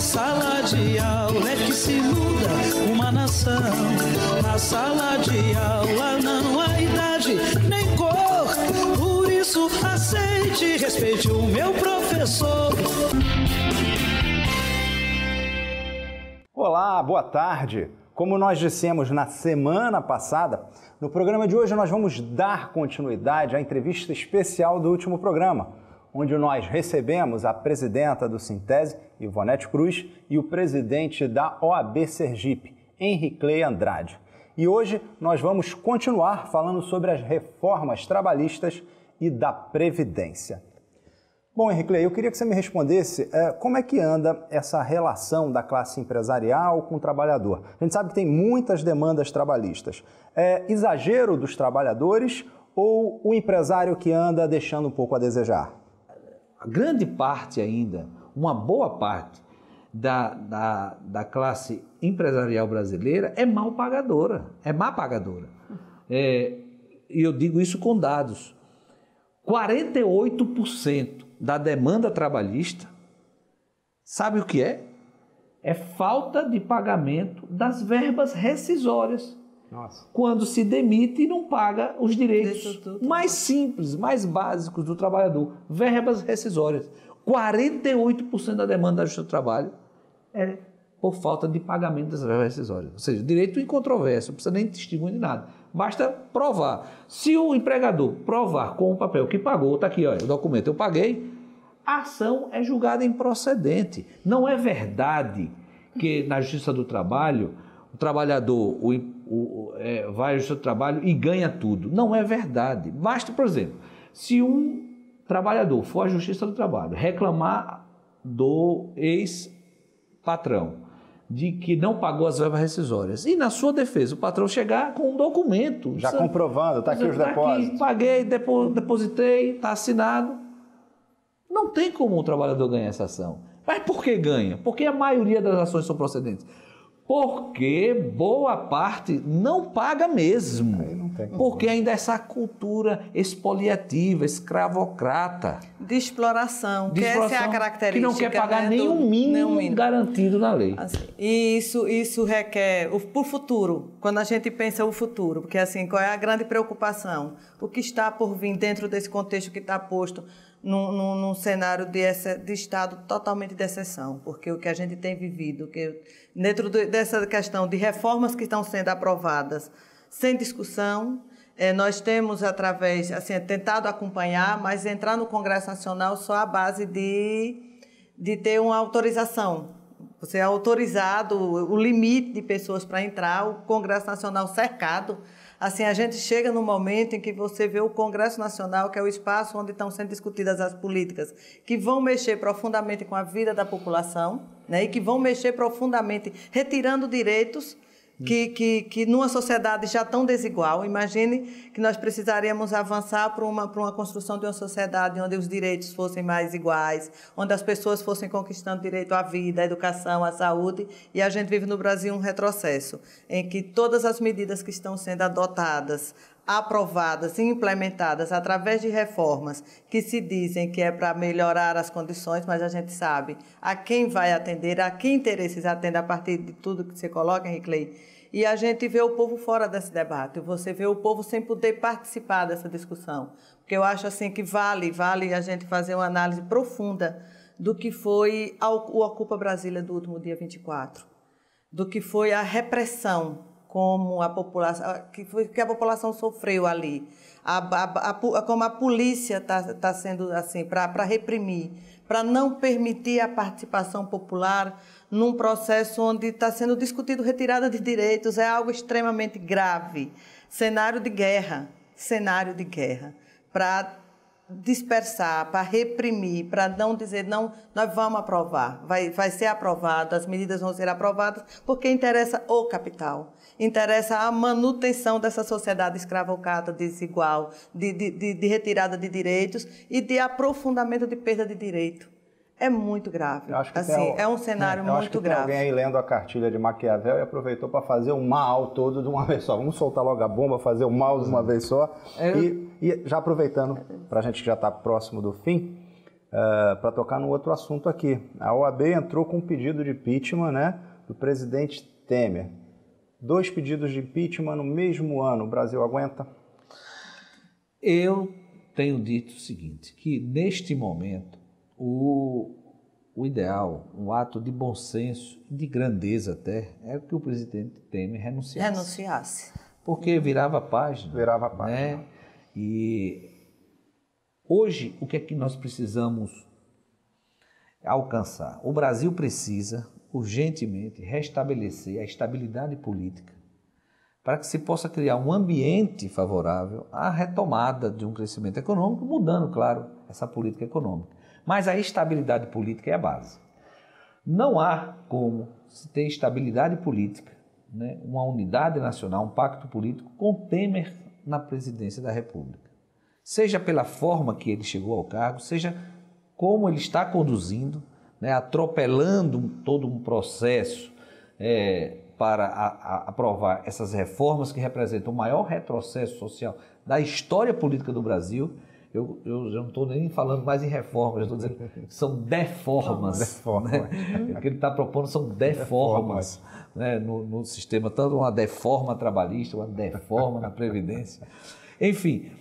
sala de aula é que se muda uma nação. Na sala de aula não há idade nem cor. Por isso aceite e respeite o meu professor. Olá, boa tarde. Como nós dissemos na semana passada, no programa de hoje nós vamos dar continuidade à entrevista especial do último programa, onde nós recebemos a presidenta do Sintese, Ivonete Cruz, e o presidente da OAB Sergipe, Henricley Andrade. E hoje nós vamos continuar falando sobre as reformas trabalhistas e da Previdência. Bom, Henricley, eu queria que você me respondesse como é que anda essa relação da classe empresarial com o trabalhador. A gente sabe que tem muitas demandas trabalhistas. É exagero dos trabalhadores ou o empresário que anda deixando um pouco a desejar? A grande parte ainda, uma boa parte da classe empresarial brasileira é mal pagadora, é má pagadora. E eu digo isso com dados. 48% da demanda trabalhista, sabe o que é? É falta de pagamento das verbas rescisórias. Nossa. Quando se demite e não paga os direitos mais simples, mais básicos do trabalhador. Verbas rescisórias. 48% da demanda da Justiça do Trabalho é por falta de pagamento das verbas rescisórias. Ou seja, direito incontroverso, não precisa nem testemunho de nada. Basta provar. Se o empregador provar com o papel que pagou, está aqui, olha, o documento, eu paguei, a ação é julgada improcedente. Não é verdade que na Justiça do Trabalho o trabalhador vai à Justiça do Trabalho e ganha tudo. Não é verdade. Basta, por exemplo, se um trabalhador for à Justiça do Trabalho reclamar do ex-patrão de que não pagou as verbas rescisórias, e na sua defesa o patrão chegar com um documento já comprovando, está aqui os depósitos, aqui, paguei, depositei, está assinado, não tem como o trabalhador ganhar essa ação. Mas por que ganha? Porque a maioria das ações são procedentes. Porque boa parte não paga mesmo. Aí não tem. Porque ainda essa cultura expoliativa, escravocrata. De exploração, que essa é a característica. Que não quer pagar nenhum mínimo garantido na lei. Assim, e isso requer, para o futuro, quando a gente pensa o futuro, porque assim, qual é a grande preocupação? O que está por vir dentro desse contexto que está posto num cenário de Estado totalmente de exceção, porque o que a gente tem vivido, que dentro dessa questão de reformas que estão sendo aprovadas sem discussão, nós temos, através, assim, tentado acompanhar, mas entrar no Congresso Nacional só à base de ter uma autorização. Você é autorizado, o limite de pessoas para entrar, o Congresso Nacional cercado. Assim, a gente chega no momento em que você vê o Congresso Nacional, que é o espaço onde estão sendo discutidas as políticas que vão mexer profundamente com a vida da população, né, e que vão mexer profundamente, retirando direitos que numa sociedade já tão desigual. Imagine que nós precisaríamos avançar para uma construção de uma sociedade onde os direitos fossem mais iguais, onde as pessoas fossem conquistando direito à vida, à educação, à saúde, e a gente vive no Brasil um retrocesso, em que todas as medidas que estão sendo adotadas, aprovadas e implementadas através de reformas que se dizem que é para melhorar as condições, mas a gente sabe a quem vai atender, a que interesses atende a partir de tudo que você coloca, Henricley. E a gente vê o povo fora desse debate, você vê o povo sem poder participar dessa discussão. Porque eu acho assim que vale a gente fazer uma análise profunda do que foi o Ocupa Brasília do último dia 24, do que foi a repressão como a população, que a população sofreu ali, como a polícia está sendo assim, para reprimir, para não permitir a participação popular num processo onde está sendo discutido retirada de direitos, é algo extremamente grave. Cenário de guerra, para dispersar, para reprimir, para não dizer, não, nós vamos aprovar, vai ser aprovado, as medidas vão ser aprovadas, porque interessa o capital, interessa a manutenção dessa sociedade escravocrata, desigual, de retirada de direitos e de aprofundamento de perda de direito. É muito grave. Assim, é um cenário muito grave. Tem alguém aí lendo a cartilha de Maquiavel e aproveitou para fazer o mal todo de uma vez só. Vamos soltar logo a bomba, fazer o mal de uma vez só. E já aproveitando, para a gente que já está próximo do fim, para tocar no outro assunto aqui. A OAB entrou com um pedido de impeachment, né, do presidente Temer. 2 pedidos de impeachment no mesmo ano. O Brasil aguenta? Eu tenho dito o seguinte, que neste momento o ideal, um ato de bom senso, de grandeza até, é que o presidente Temer renunciasse. Porque virava a página. Virava a página. Né? E hoje, o que é que nós precisamos alcançar? O Brasil precisa urgentemente restabelecer a estabilidade política para que se possa criar um ambiente favorável à retomada de um crescimento econômico, mudando, claro, essa política econômica. Mas a estabilidade política é a base. Não há como se ter estabilidade política, né, uma unidade nacional, um pacto político com Temer na presidência da República. Seja pela forma que ele chegou ao cargo, seja como ele está conduzindo, né, atropelando todo um processo para aprovar essas reformas que representam o maior retrocesso social da história política do Brasil. Eu já não estou nem falando mais em reformas, estou dizendo que são deformas. Né? O que ele está propondo são deformas, né, no sistema, tanto uma deforma trabalhista, uma deforma na Previdência. Enfim,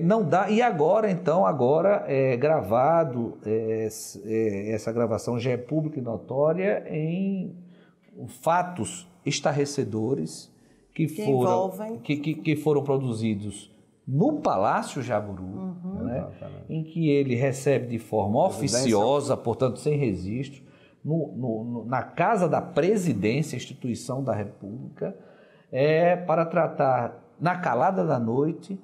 não dá. E agora, então, é gravado, essa gravação já é pública e notória em fatos estarrecedores que foram produzidos no Palácio Jaburu, né, em que ele recebe de forma oficiosa, portanto sem registro, na Casa da Presidência, instituição da República, para tratar na calada da noite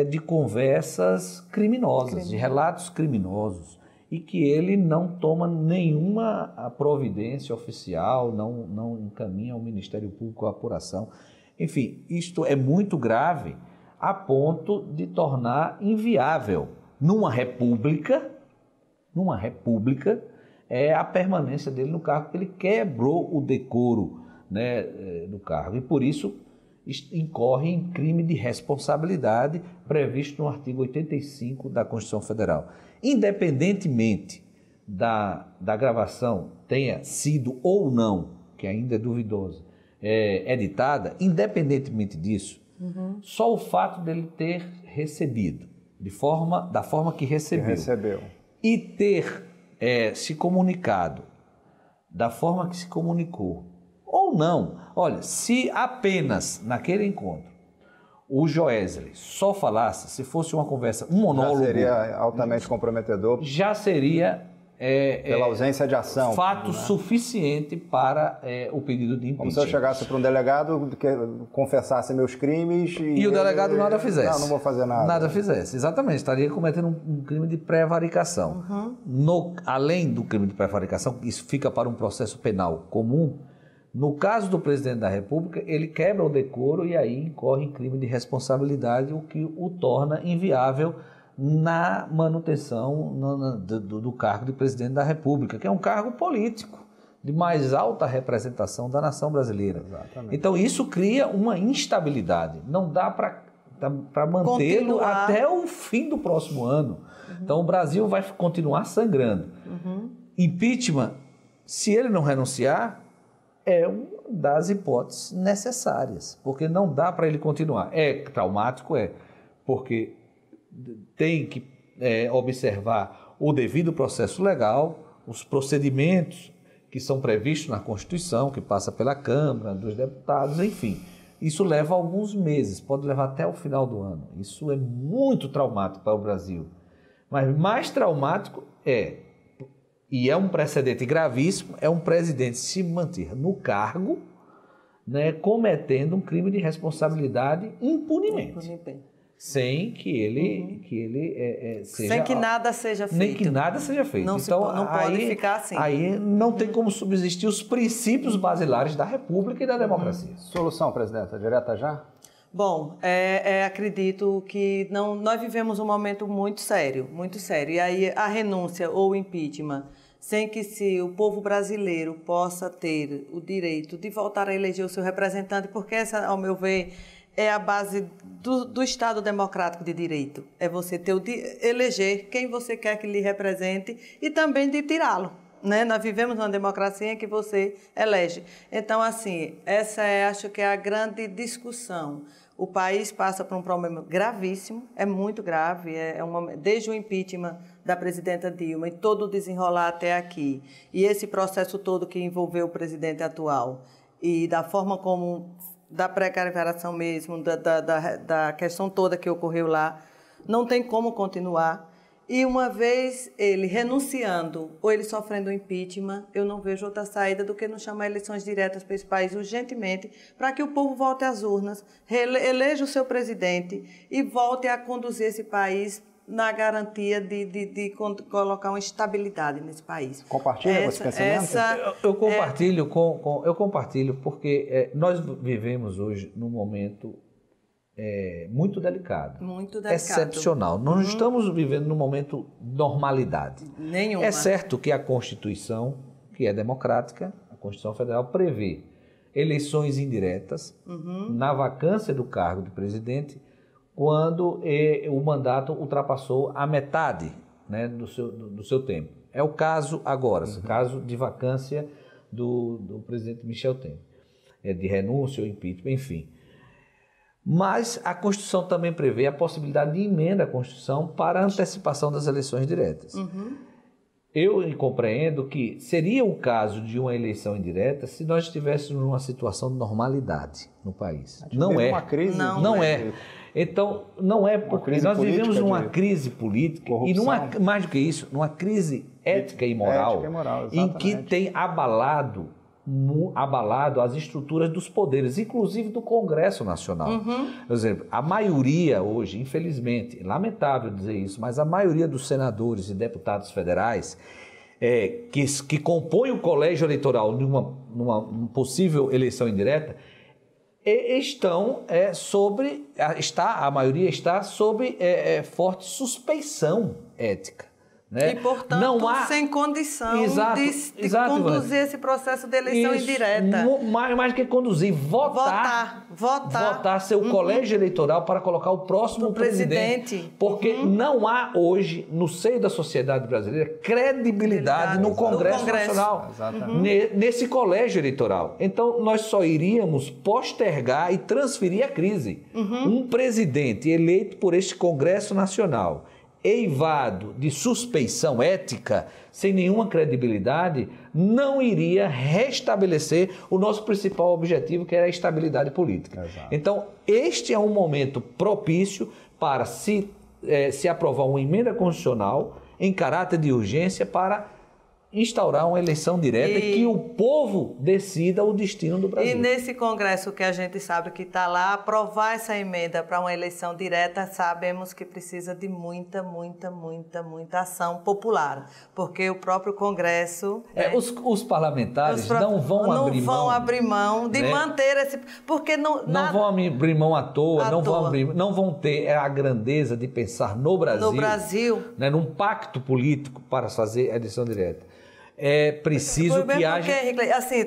de conversas criminosas, de relatos criminosos, e que ele não toma nenhuma providência oficial, não encaminha ao Ministério Público a apuração. Enfim, isto é muito grave, a ponto de tornar inviável numa república a permanência dele no cargo, porque ele quebrou o decoro, né, do cargo, e por isso incorre em crime de responsabilidade previsto no artigo 85 da Constituição Federal. Independentemente da gravação tenha sido ou não, que ainda é duvidosa, editada, independentemente disso, só o fato dele ter recebido, da forma que recebeu. E ter se comunicado da forma que se comunicou, ou não. Olha, se apenas naquele encontro o Joesley só falasse, se fosse uma conversa, um monólogo... Já seria altamente comprometedor. Já seria... pela ausência de ação. Fato suficiente para o pedido de impeachment. Como se eu chegasse para um delegado que confessasse meus crimes... E o delegado nada fizesse. Não vou fazer nada. Nada fizesse, exatamente. Estaria cometendo um crime de prevaricação. Além do crime de prevaricação, isso fica para um processo penal comum. No caso do presidente da República, ele quebra o decoro e aí incorre em crime de responsabilidade, o que o torna inviável na manutenção do cargo de presidente da República, que é um cargo político de mais alta representação da nação brasileira. Exatamente. Então isso cria uma instabilidade, não dá para mantê-lo até o fim do próximo ano. Então o Brasil vai continuar sangrando. Impeachment, se ele não renunciar, é uma das hipóteses necessárias, porque não dá para ele continuar. É traumático, porque tem que observar o devido processo legal, os procedimentos que são previstos na Constituição, que passa pela Câmara, dos deputados, enfim. Isso leva alguns meses, pode levar até o final do ano. Isso é muito traumático para o Brasil. Mas mais traumático e é um precedente gravíssimo, é um presidente se manter no cargo, né, cometendo um crime de responsabilidade impunemente. Sem que ele seja... Sem que nada seja feito. Nem que nada seja feito. Não pode ficar assim. Aí não tem como subsistir os princípios basilares da República e da democracia. Solução, presidenta, direta já? Bom, acredito que nós vivemos um momento muito sério. E aí a renúncia ou o impeachment, sem que o povo brasileiro possa ter o direito de voltar a eleger o seu representante, porque essa, ao meu ver, é a base do Estado democrático de direito. É você eleger quem você quer que lhe represente e também de tirá-lo. Né? Nós vivemos numa democracia em que você elege. Então, assim, essa acho que é a grande discussão. O país passa por um problema gravíssimo, é muito grave, desde o impeachment da presidenta Dilma e todo o desenrolar até aqui. E esse processo todo que envolveu o presidente atual e da forma como, da precarização mesmo, da questão toda que ocorreu lá, não tem como continuar. E uma vez ele renunciando ou ele sofrendo impeachment, eu não vejo outra saída do que não chamar eleições diretas para esse país urgentemente, para que o povo volte às urnas, eleja o seu presidente e volte a conduzir esse país na garantia de colocar uma estabilidade nesse país. Compartilha esse pensamento? Eu compartilho porque nós vivemos hoje num momento muito delicado. Muito delicado. Excepcional. Nós não estamos vivendo num momento de normalidade. Nenhuma. É certo que a Constituição, que é democrática, a Constituição Federal prevê eleições indiretas na vacância do cargo de presidente quando o mandato ultrapassou a metade, né, do seu tempo. É o caso agora, o caso de vacância do presidente Michel Temer, de renúncia ou impeachment, enfim. Mas a Constituição também prevê a possibilidade de emenda à Constituição para a antecipação das eleições diretas. Eu compreendo que seria o caso de uma eleição indireta se nós estivéssemos numa situação de normalidade no país. Não é. Uma crise, não é. Então, não é porque nós vivemos numa crise política corrupção. E mais do que isso, numa crise ética e moral, em que tem abalado as estruturas dos poderes, inclusive do Congresso Nacional. Por exemplo, a maioria hoje, infelizmente, lamentável dizer isso, mas a maioria dos senadores e deputados federais que compõem o colégio eleitoral numa possível eleição indireta, a maioria está sob forte suspeição ética. Né? E, portanto, sem condição de conduzir esse processo de eleição indireta. Mais que conduzir, votar. Ser o colégio eleitoral para colocar o próximo presidente. Porque não há hoje, no seio da sociedade brasileira, credibilidade no Congresso Nacional, nesse colégio eleitoral. Então, nós só iríamos postergar e transferir a crise. Um presidente eleito por este Congresso Nacional, eivado de suspeição ética, sem nenhuma credibilidade, não iria restabelecer o nosso principal objetivo, que era a estabilidade política. Exato. Então, este é um momento propício para se aprovar uma emenda constitucional em caráter de urgência para instaurar uma eleição direta e que o povo decida o destino do Brasil. E nesse Congresso que a gente sabe que está lá, aprovar essa emenda para uma eleição direta, sabemos que precisa de muita ação popular, porque o próprio Congresso... Os parlamentares não vão abrir mão de manter esse... Porque não vão abrir mão à toa, não vão ter a grandeza de pensar no Brasil, né, num pacto político para fazer a eleição direta. É preciso que haja... Assim,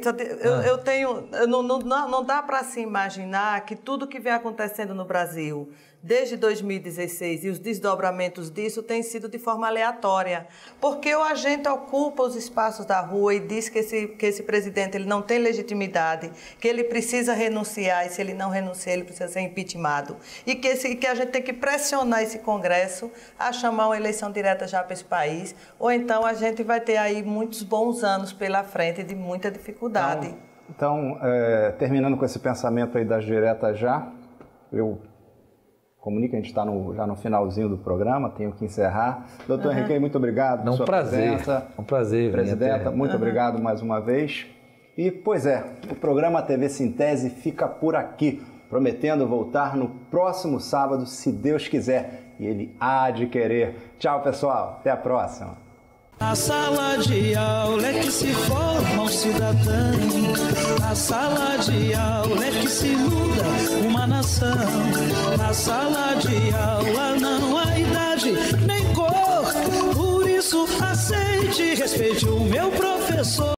não dá para se imaginar que tudo que vem acontecendo no Brasil desde 2016 e os desdobramentos disso tem sido de forma aleatória. Porque o agente ocupa os espaços da rua e diz que esse presidente ele não tem legitimidade, que ele precisa renunciar e se ele não renunciar ele precisa ser impeachmentado. E que a gente tem que pressionar esse Congresso a chamar uma eleição direta já para esse país, ou então a gente vai ter aí muitos bons anos pela frente de muita dificuldade. Então, terminando com esse pensamento aí das diretas eu comunico que a gente está já no finalzinho do programa, tenho que encerrar. Doutor Henrique, muito obrigado por sua presença. Um prazer. Presidenta, muito obrigado mais uma vez. E, o programa TV Sintese fica por aqui, prometendo voltar no próximo sábado, se Deus quiser. E Ele há de querer. Tchau, pessoal. Até a próxima. Na sala de aula é que se forma um cidadão. Na sala de aula é que se muda uma nação. Na sala de aula não há idade nem cor. Por isso aceite e respeite o meu professor.